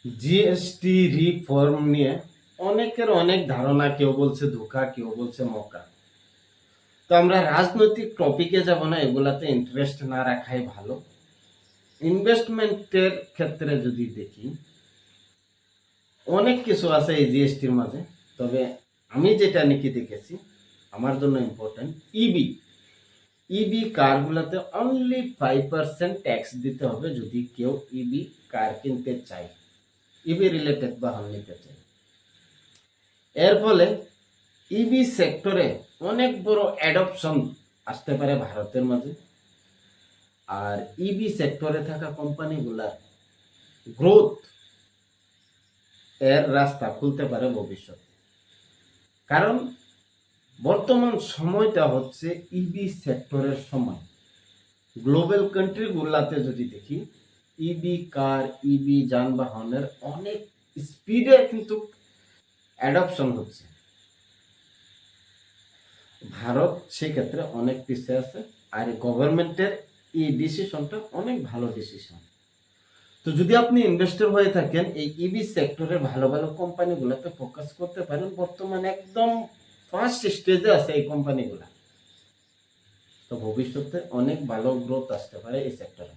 GST reform নিয়ে অনেকের অনেক ধারণা, কেউ বলছে ধোঁকা, কেউ বলছে মক্কা। তো আমরা রাজনৈতিক টপিকে যাব না, এগুলাতে ইন্টারেস্ট না রাখাই ভালো। ইনভেস্টমেন্টের ক্ষেত্রে যদি দেখি, অনেক কিছু আছে এই জিএসটির মাঝে। তবে আমি যেটা নাকি দেখেছি, আমার জন্য ইম্পর্টেন্ট, ইবি কারগুলোতে অনলি 5% ট্যাক্স দিতে হবে যদি কেউ ইবি কার কিনতে চায়, ইবি রিলেটেড বাহন নিতে চায়। এর ফলে ইবি সেক্টরে অনেক বড় অ্যাডপশন আসতে পারে ভারতের মাঝে। আর ইবি সেক্টরে থাকা কোম্পানিগুলার গ্রোথ এর রাস্তা খুলতে পারে ভবিষ্যতে। কারণ বর্তমান সময়টা হচ্ছে ইবি সেক্টরের সময়। গ্লোবাল কান্ট্রিগুলাতে যদি দেখি, ইবি কার, ইবি যানবাহনের অনেক স্পিডে কিন্তু অ্যাডপশন হচ্ছে। ভারত সেক্ষেত্রে অনেক পিছিয়ে আছে। আর গভর্নমেন্টের এই ডিসিশনটা অনেক ভালো ডিসিশন। তো যদি আপনি ইনভেস্টর হয়ে থাকেন, এই ইবি সেক্টরে ভালো ভালো কোম্পানিগুলোতে ফোকাস করতে পারেন। বর্তমানে একদম ফার্স্ট স্টেজে আছে এই কোম্পানিগুলো। তো ভবিষ্যতে অনেক ভালো গ্রোথ আসতে পারে এই সেক্টরে।